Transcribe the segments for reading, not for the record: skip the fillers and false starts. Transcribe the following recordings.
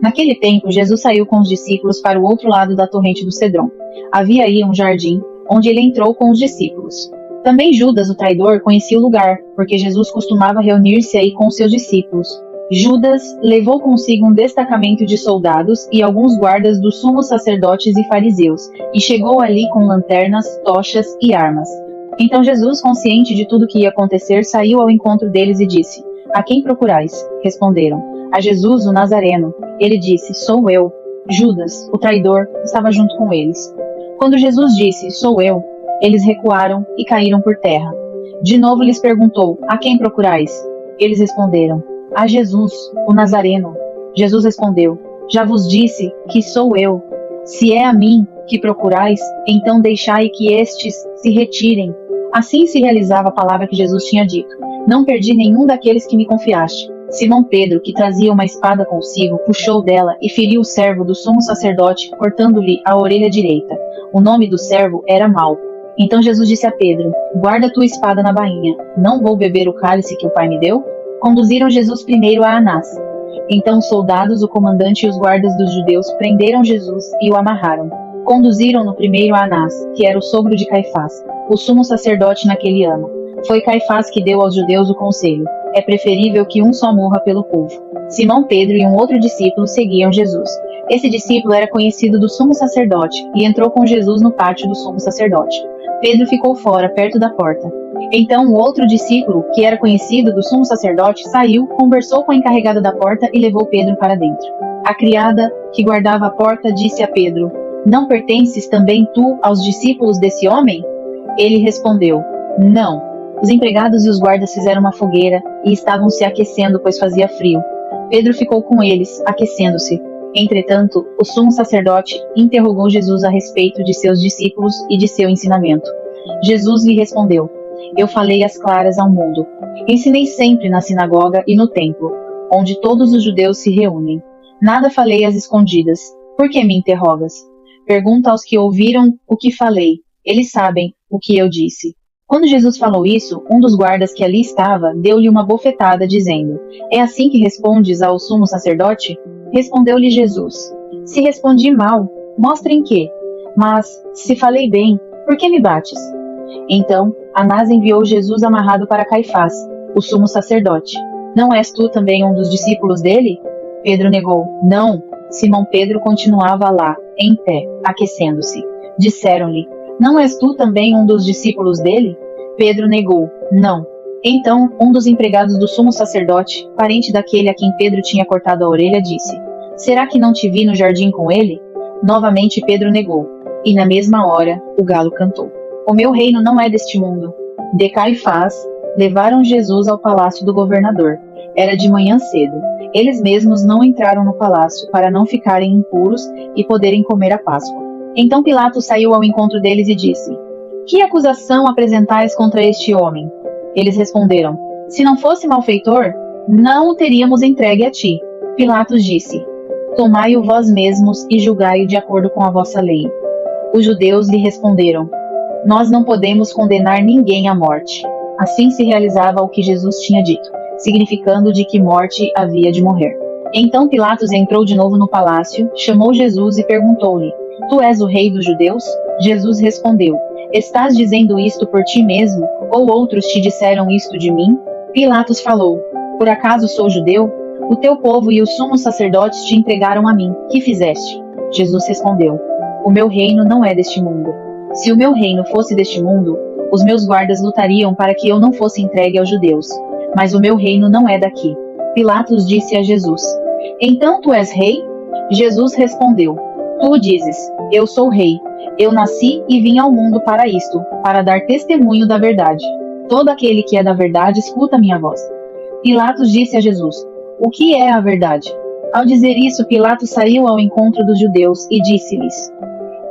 Naquele tempo, Jesus saiu com os discípulos para o outro lado da torrente do Cedron. Havia aí um jardim, onde ele entrou com os discípulos. Também Judas, o traidor, conhecia o lugar, porque Jesus costumava reunir-se aí com seus discípulos. Judas levou consigo um destacamento de soldados e alguns guardas dos sumos sacerdotes e fariseus, e chegou ali com lanternas, tochas e armas. Então Jesus, consciente de tudo que ia acontecer, saiu ao encontro deles e disse: "A quem procurais?" Responderam: "A Jesus, o Nazareno." Ele disse: "Sou eu." Judas, o traidor, estava junto com eles. Quando Jesus disse: "Sou eu," eles recuaram e caíram por terra. De novo lhes perguntou: "A quem procurais?" Eles responderam: "A Jesus, o Nazareno." Jesus respondeu: "Já vos disse que sou eu. Se é a mim que procurais, então deixai que estes se retirem." Assim se realizava a palavra que Jesus tinha dito: "Não perdi nenhum daqueles que me confiaste." Simão Pedro, que trazia uma espada consigo, puxou dela e feriu o servo do sumo sacerdote, cortando-lhe a orelha direita. O nome do servo era Malco. Então Jesus disse a Pedro: "Guarda tua espada na bainha. Não vou beber o cálice que o Pai me deu?" Conduziram Jesus primeiro a Anás. Então os soldados, o comandante e os guardas dos judeus prenderam Jesus e o amarraram. Conduziram-no primeiro a Anás, que era o sogro de Caifás, o sumo sacerdote naquele ano. Foi Caifás que deu aos judeus o conselho: é preferível que um só morra pelo povo. Simão Pedro e um outro discípulo seguiam Jesus. Esse discípulo era conhecido do sumo sacerdote e entrou com Jesus no pátio do sumo sacerdote. Pedro ficou fora, perto da porta. Então o outro discípulo, que era conhecido do sumo sacerdote, saiu, conversou com a encarregada da porta e levou Pedro para dentro. A criada, que guardava a porta, disse a Pedro: "Não pertences também tu aos discípulos desse homem?" Ele respondeu: "Não." Os empregados e os guardas fizeram uma fogueira e estavam se aquecendo, pois fazia frio. Pedro ficou com eles, aquecendo-se. Entretanto, o sumo sacerdote interrogou Jesus a respeito de seus discípulos e de seu ensinamento. Jesus lhe respondeu: "Eu falei às claras ao mundo. Ensinei sempre na sinagoga e no templo, onde todos os judeus se reúnem. Nada falei às escondidas. Por que me interrogas? Pergunta aos que ouviram o que falei. Eles sabem o que eu disse." Quando Jesus falou isso, um dos guardas que ali estava deu-lhe uma bofetada, dizendo: "É assim que respondes ao sumo sacerdote?" Respondeu-lhe Jesus: "Se respondi mal, mostra em quê? Mas, se falei bem, por que me bates?" Então, Anás enviou Jesus amarrado para Caifás, o sumo sacerdote. "Não és tu também um dos discípulos dele?" Pedro negou: "Não." Simão Pedro continuava lá, em pé, aquecendo-se. Disseram-lhe: "Não és tu também um dos discípulos dele?" Pedro negou: "Não." Então, um dos empregados do sumo sacerdote, parente daquele a quem Pedro tinha cortado a orelha, disse: "Será que não te vi no jardim com ele?" Novamente Pedro negou. E na mesma hora, o galo cantou. "O meu reino não é deste mundo." De Caifás, levaram Jesus ao palácio do governador. Era de manhã cedo. Eles mesmos não entraram no palácio para não ficarem impuros e poderem comer a Páscoa. Então Pilatos saiu ao encontro deles e disse: "Que acusação apresentais contra este homem?" Eles responderam: "Se não fosse malfeitor, não o teríamos entregue a ti." Pilatos disse: "Tomai-o vós mesmos e julgai-o de acordo com a vossa lei." Os judeus lhe responderam: "Nós não podemos condenar ninguém à morte." Assim se realizava o que Jesus tinha dito, significando de que morte havia de morrer. Então Pilatos entrou de novo no palácio, chamou Jesus e perguntou-lhe: "Tu és o rei dos judeus?" Jesus respondeu: "Estás dizendo isto por ti mesmo, ou outros te disseram isto de mim?" Pilatos falou: "Por acaso sou judeu? O teu povo e os sumos sacerdotes te entregaram a mim. Que fizeste?" Jesus respondeu: "O meu reino não é deste mundo. Se o meu reino fosse deste mundo, os meus guardas lutariam para que eu não fosse entregue aos judeus. Mas o meu reino não é daqui." Pilatos disse a Jesus: "Então tu és rei?" Jesus respondeu: "Tu dizes, eu sou rei. Eu nasci e vim ao mundo para isto, para dar testemunho da verdade. Todo aquele que é da verdade escuta minha voz." Pilatos disse a Jesus: "O que é a verdade?" Ao dizer isso, Pilatos saiu ao encontro dos judeus e disse-lhes: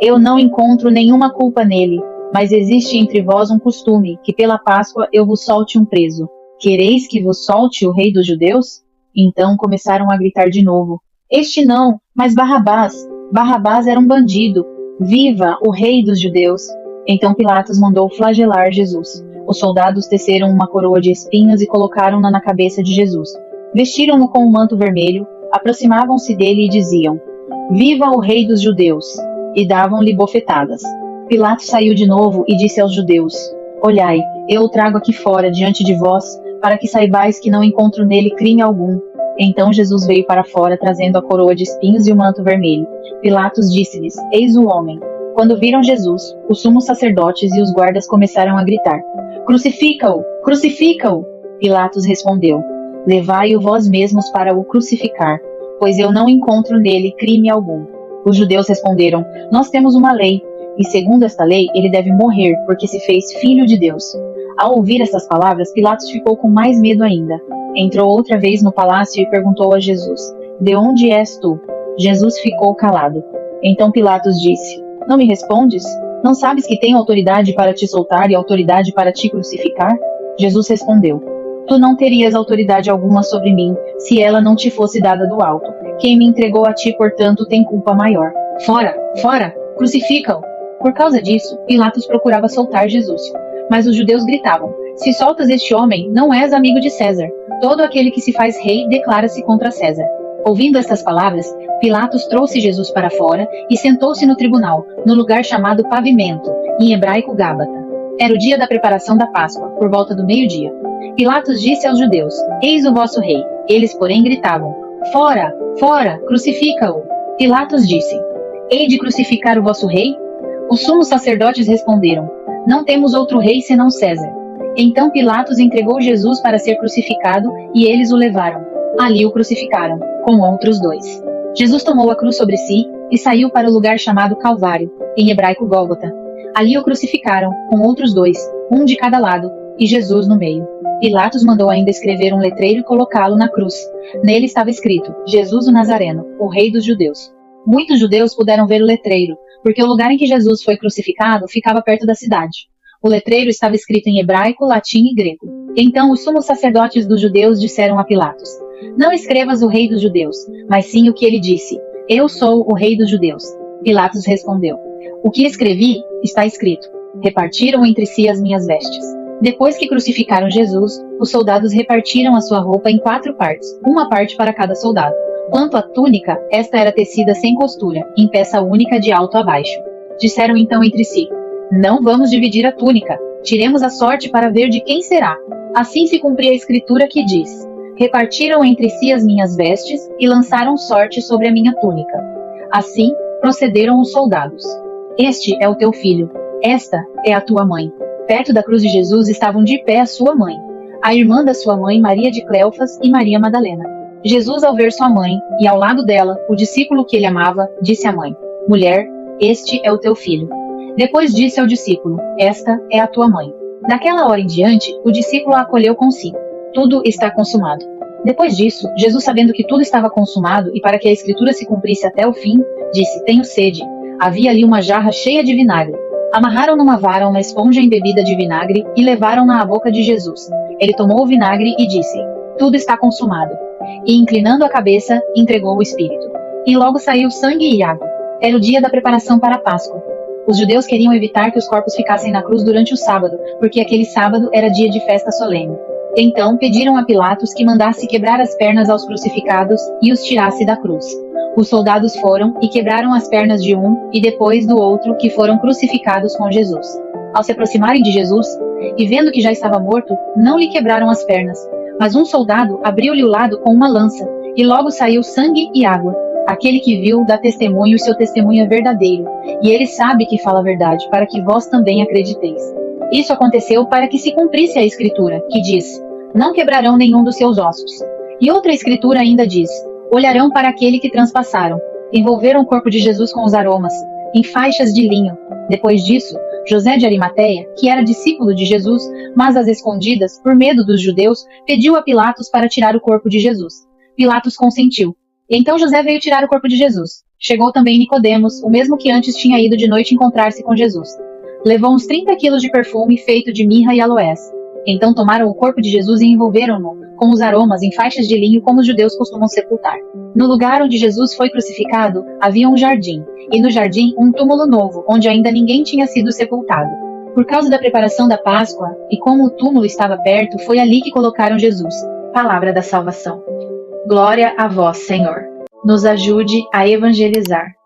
"Eu não encontro nenhuma culpa nele, mas existe entre vós um costume, que pela Páscoa eu vos solte um preso. Quereis que vos solte o rei dos judeus?" Então começaram a gritar de novo: "Este não, mas Barrabás. Barrabás era um bandido. Viva o rei dos judeus!" Então Pilatos mandou flagelar Jesus. Os soldados teceram uma coroa de espinhos e colocaram-na na cabeça de Jesus. Vestiram-no com um manto vermelho, aproximavam-se dele e diziam: Viva o rei dos judeus! E davam-lhe bofetadas. Pilatos saiu de novo e disse aos judeus: Olhai, eu o trago aqui fora diante de vós, para que saibais que não encontro nele crime algum. Então Jesus veio para fora, trazendo a coroa de espinhos e o manto vermelho. Pilatos disse-lhes: Eis o homem. Quando viram Jesus, os sumos sacerdotes e os guardas começaram a gritar: Crucifica-o! Crucifica-o! Pilatos respondeu: Levai-o vós mesmos para o crucificar, pois eu não encontro nele crime algum. Os judeus responderam: Nós temos uma lei, e segundo esta lei ele deve morrer, porque se fez filho de Deus. Ao ouvir estas palavras, Pilatos ficou com mais medo ainda. Entrou outra vez no palácio e perguntou a Jesus: De onde és tu? Jesus ficou calado. Então Pilatos disse: Não me respondes? Não sabes que tenho autoridade para te soltar e autoridade para te crucificar? Jesus respondeu: Tu não terias autoridade alguma sobre mim, se ela não te fosse dada do alto. Quem me entregou a ti, portanto, tem culpa maior. Fora! Fora! Crucifica-o! Por causa disso, Pilatos procurava soltar Jesus. Mas os judeus gritavam: Se soltas este homem, não és amigo de César. Todo aquele que se faz rei declara-se contra César. Ouvindo estas palavras, Pilatos trouxe Jesus para fora e sentou-se no tribunal, no lugar chamado Pavimento, em hebraico Gábata. Era o dia da preparação da Páscoa, por volta do meio-dia. Pilatos disse aos judeus: Eis o vosso rei. Eles, porém, gritavam: Fora! Fora! Crucifica-o! Pilatos disse: Hei de crucificar o vosso rei? Os sumos sacerdotes responderam: Não temos outro rei senão César. Então Pilatos entregou Jesus para ser crucificado e eles o levaram. Ali o crucificaram, com outros dois. Jesus tomou a cruz sobre si e saiu para o lugar chamado Calvário, em hebraico Gólgota. Ali o crucificaram, com outros dois, um de cada lado, e Jesus no meio. Pilatos mandou ainda escrever um letreiro e colocá-lo na cruz. Nele estava escrito: Jesus o Nazareno, o rei dos judeus. Muitos judeus puderam ver o letreiro, porque o lugar em que Jesus foi crucificado ficava perto da cidade. O letreiro estava escrito em hebraico, latim e grego. Então os sumos sacerdotes dos judeus disseram a Pilatos: Não escrevas o rei dos judeus, mas sim o que ele disse: Eu sou o rei dos judeus. Pilatos respondeu: O que escrevi está escrito. Repartiram entre si as minhas vestes. Depois que crucificaram Jesus, os soldados repartiram a sua roupa em 4 partes, uma parte para cada soldado. Quanto à túnica, esta era tecida sem costura, em peça única de alto a baixo. Disseram então entre si: Não vamos dividir a túnica, tiremos a sorte para ver de quem será. Assim se cumpria a escritura que diz: Repartiram entre si as minhas vestes e lançaram sorte sobre a minha túnica. Assim procederam os soldados. Este é o teu filho, esta é a tua mãe. Perto da cruz de Jesus estavam de pé a sua mãe, a irmã da sua mãe, Maria de Cleofas, e Maria Madalena. Jesus, ao ver sua mãe, e ao lado dela, o discípulo que ele amava, disse à mãe: Mulher, este é o teu filho. Depois disse ao discípulo: Esta é a tua mãe. Daquela hora em diante, o discípulo a acolheu consigo. Tudo está consumado. Depois disso, Jesus, sabendo que tudo estava consumado e para que a escritura se cumprisse até o fim, disse: Tenho sede. Havia ali uma jarra cheia de vinagre. Amarraram numa vara uma esponja embebida de vinagre e levaram-na à boca de Jesus. Ele tomou o vinagre e disse: Tudo está consumado. E, inclinando a cabeça, entregou o espírito. E logo saiu sangue e água. Era o dia da preparação para a Páscoa. Os judeus queriam evitar que os corpos ficassem na cruz durante o sábado, porque aquele sábado era dia de festa solene. Então pediram a Pilatos que mandasse quebrar as pernas aos crucificados e os tirasse da cruz. Os soldados foram e quebraram as pernas de um e depois do outro que foram crucificados com Jesus. Ao se aproximarem de Jesus, e vendo que já estava morto, não lhe quebraram as pernas, mas um soldado abriu-lhe o lado com uma lança, e logo saiu sangue e água. Aquele que viu dá testemunho e seu testemunho é verdadeiro, e ele sabe que fala a verdade, para que vós também acrediteis. Isso aconteceu para que se cumprisse a escritura, que diz: Não quebrarão nenhum dos seus ossos. E outra escritura ainda diz: Olharão para aquele que transpassaram. Envolveram o corpo de Jesus com os aromas, em faixas de linho. Depois disso, José de Arimateia, que era discípulo de Jesus, mas às escondidas, por medo dos judeus, pediu a Pilatos para tirar o corpo de Jesus. Pilatos consentiu. Então José veio tirar o corpo de Jesus. Chegou também Nicodemos, o mesmo que antes tinha ido de noite encontrar-se com Jesus. Levou uns 30 quilos de perfume feito de mirra e aloés. Então tomaram o corpo de Jesus e envolveram-no com os aromas em faixas de linho, como os judeus costumam sepultar. No lugar onde Jesus foi crucificado, havia um jardim, e no jardim um túmulo novo, onde ainda ninguém tinha sido sepultado. Por causa da preparação da Páscoa, e como o túmulo estava perto, foi ali que colocaram Jesus. Palavra da salvação. Glória a vós, Senhor. Nos ajude a evangelizar.